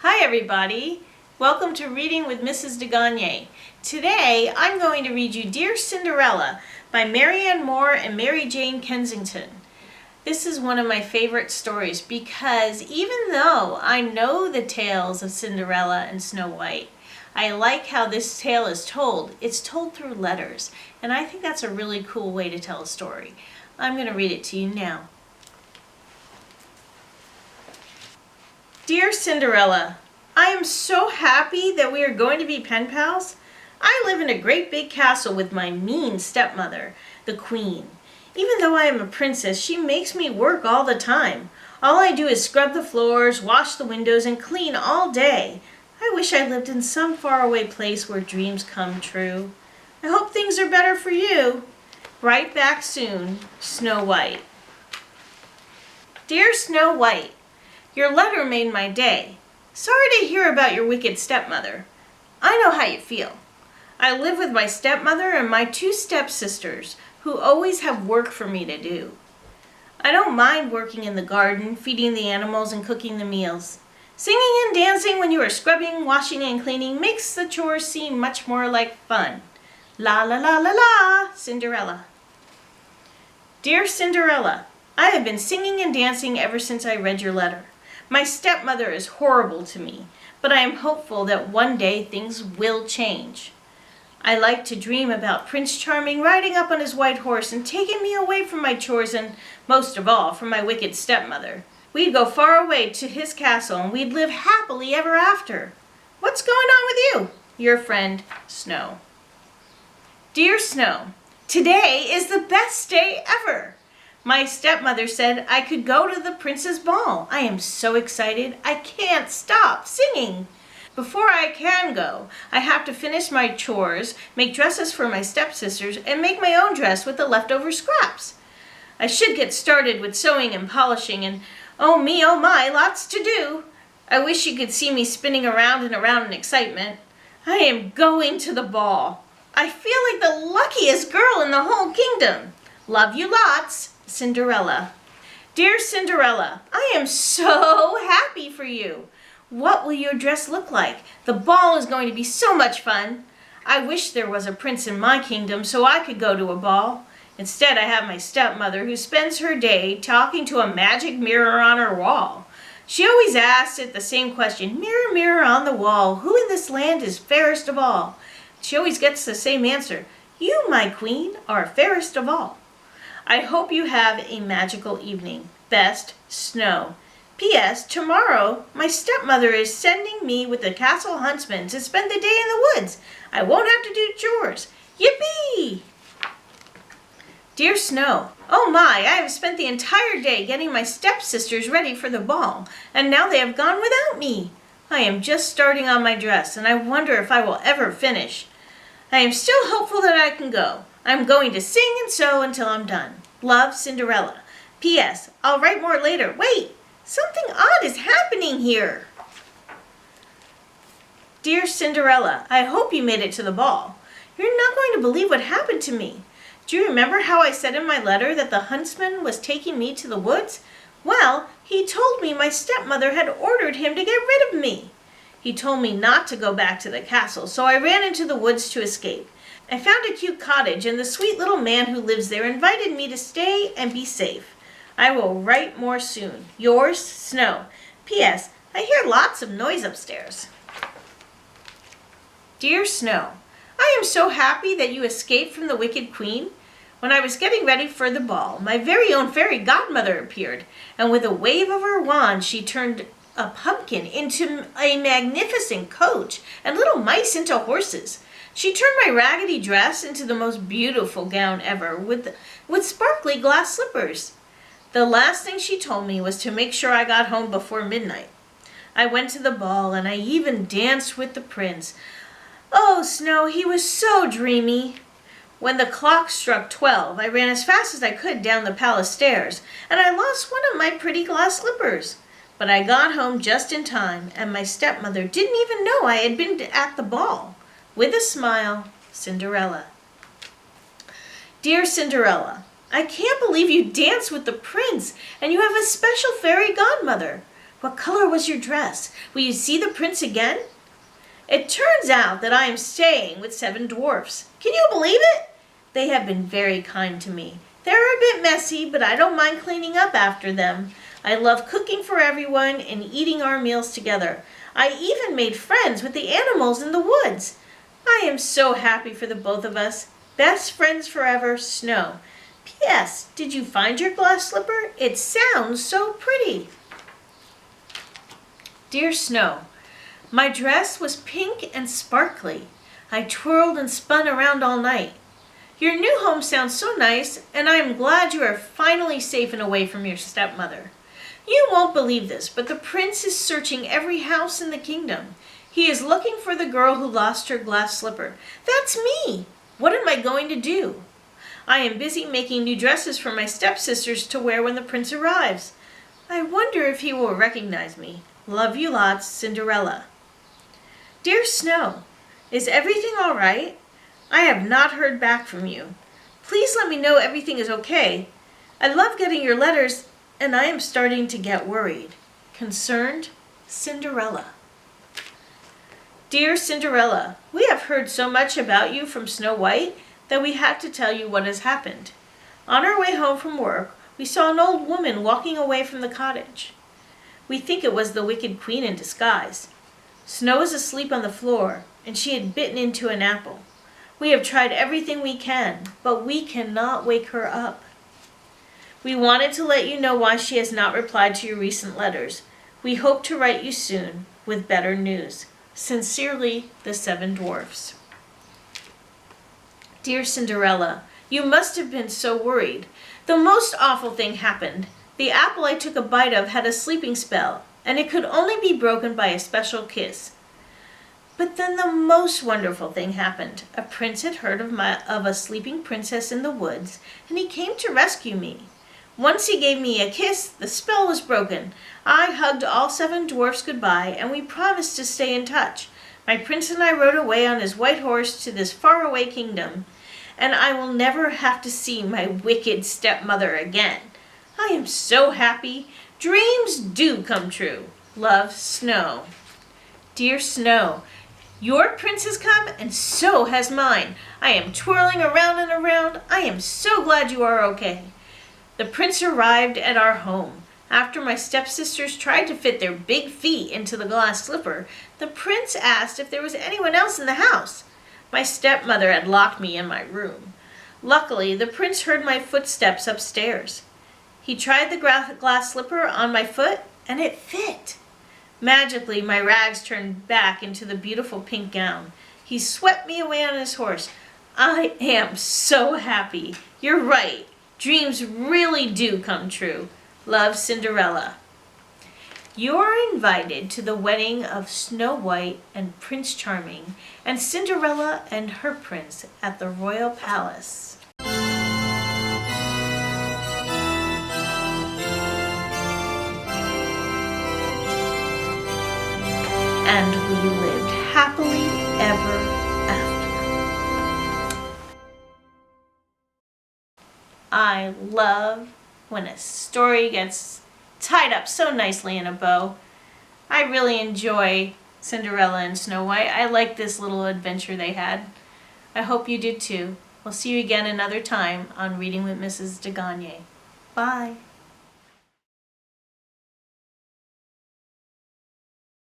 Hi everybody! Welcome to Reading with Mrs. DeGagne. Today I'm going to read you Dear Cinderella by Marianne Moore and Mary Jane Kensington. This is one of my favorite stories because even though I know the tales of Cinderella and Snow White, I like how this tale is told. It's told through letters, and I think that's a really cool way to tell a story. I'm going to read it to you now. Dear Cinderella, I am so happy that we are going to be pen pals. I live in a great big castle with my mean stepmother, the queen. Even though I am a princess, she makes me work all the time. All I do is scrub the floors, wash the windows, and clean all day. I wish I lived in some faraway place where dreams come true. I hope things are better for you. Write back soon, Snow White. Dear Snow White, your letter made my day. Sorry to hear about your wicked stepmother. I know how you feel. I live with my stepmother and my two stepsisters, who always have work for me to do. I don't mind working in the garden, feeding the animals, and cooking the meals. Singing and dancing when you are scrubbing, washing, and cleaning makes the chores seem much more like fun. La la la la la, Cinderella. Dear Cinderella, I have been singing and dancing ever since I read your letter. My stepmother is horrible to me, but I am hopeful that one day things will change. I like to dream about Prince Charming riding up on his white horse and taking me away from my chores and, most of all, from my wicked stepmother. We'd go far away to his castle and we'd live happily ever after. What's going on with you? Your friend, Snow. Dear Snow, today is the best day ever. My stepmother said I could go to the prince's ball. I am so excited, I can't stop singing. Before I can go, I have to finish my chores, make dresses for my stepsisters, and make my own dress with the leftover scraps. I should get started with sewing and polishing, and oh me, oh my, lots to do. I wish you could see me spinning around and around in excitement. I am going to the ball. I feel like the luckiest girl in the whole kingdom. Love you lots, Cinderella. Dear Cinderella, I am so happy for you. What will your dress look like? The ball is going to be so much fun. I wish there was a prince in my kingdom so I could go to a ball. Instead, I have my stepmother who spends her day talking to a magic mirror on her wall. She always asks it the same question, mirror, mirror on the wall, who in this land is fairest of all? She always gets the same answer, you, my queen, are fairest of all. I hope you have a magical evening. Best, Snow. P.S. Tomorrow, my stepmother is sending me with the castle huntsman to spend the day in the woods. I won't have to do chores. Yippee! Dear Snow, oh my, I have spent the entire day getting my stepsisters ready for the ball, and now they have gone without me. I am just starting on my dress, and I wonder if I will ever finish. I am still hopeful that I can go. I'm going to sing and sew until I'm done. Love, Cinderella. P.S. I'll write more later. Wait! Something odd is happening here. Dear Cinderella, I hope you made it to the ball. You're not going to believe what happened to me. Do you remember how I said in my letter that the huntsman was taking me to the woods? Well, he told me my stepmother had ordered him to get rid of me. He told me not to go back to the castle, so I ran into the woods to escape. I found a cute cottage, and the sweet little man who lives there invited me to stay and be safe. I will write more soon. Yours, Snow. P.S. I hear lots of noise upstairs. Dear Snow, I am so happy that you escaped from the wicked queen. When I was getting ready for the ball, my very own fairy godmother appeared, and with a wave of her wand, she turned a pumpkin into a magnificent coach and little mice into horses. She turned my raggedy dress into the most beautiful gown ever with sparkly glass slippers. The last thing she told me was to make sure I got home before midnight. I went to the ball and I even danced with the prince. Oh, Snow, he was so dreamy. When the clock struck 12, I ran as fast as I could down the palace stairs, and I lost one of my pretty glass slippers. But I got home just in time, and my stepmother didn't even know I had been at the ball. With a smile, Cinderella. Dear Cinderella, I can't believe you danced with the prince, and you have a special fairy godmother. What color was your dress? Will you see the prince again? It turns out that I am staying with 7 dwarfs. Can you believe it? They have been very kind to me. They're a bit messy, but I don't mind cleaning up after them. I love cooking for everyone and eating our meals together. I even made friends with the animals in the woods. I am so happy for the both of us. Best friends forever, Snow. P.S. Did you find your glass slipper? It sounds so pretty. Dear Snow, my dress was pink and sparkly. I twirled and spun around all night. Your new home sounds so nice, and I am glad you are finally safe and away from your stepmother. You won't believe this, but the prince is searching every house in the kingdom. He is looking for the girl who lost her glass slipper. That's me! What am I going to do? I am busy making new dresses for my stepsisters to wear when the prince arrives. I wonder if he will recognize me. Love you lots, Cinderella. Dear Snow, is everything all right? I have not heard back from you. Please let me know everything is okay. I love getting your letters, and I am starting to get worried. Concerned, Cinderella. Dear Cinderella, we have heard so much about you from Snow White that we had to tell you what has happened. On our way home from work, we saw an old woman walking away from the cottage. We think it was the wicked queen in disguise. Snow is asleep on the floor, and she had bitten into an apple. We have tried everything we can, but we cannot wake her up. We wanted to let you know why she has not replied to your recent letters. We hope to write you soon with better news. Sincerely, the 7 dwarfs. Dear Cinderella, you must have been so worried. The most awful thing happened. The apple I took a bite of had a sleeping spell, and it could only be broken by a special kiss. But then the most wonderful thing happened. A prince had heard of a sleeping princess in the woods, and he came to rescue me. Once he gave me a kiss, the spell was broken. I hugged all 7 dwarfs goodbye, and we promised to stay in touch. My prince and I rode away on his white horse to this faraway kingdom, and I will never have to see my wicked stepmother again. I am so happy. Dreams do come true. Love, Snow. Dear Snow, your prince has come, and so has mine. I am twirling around and around. I am so glad you are okay. The prince arrived at our home. After my stepsisters tried to fit their big feet into the glass slipper, the prince asked if there was anyone else in the house. My stepmother had locked me in my room. Luckily, the prince heard my footsteps upstairs. He tried the glass slipper on my foot, and it fit. Magically, my rags turned back into the beautiful pink gown. He swept me away on his horse. I am so happy. You're right. Dreams really do come true. Love, Cinderella. You are invited to the wedding of Snow White and Prince Charming and Cinderella and her prince at the royal palace. And we lived happily ever after. I love when a story gets tied up so nicely in a bow. I really enjoy Cinderella and Snow White. I like this little adventure they had. I hope you did too. We'll see you again another time on Reading with Mrs. DeGagne. Bye.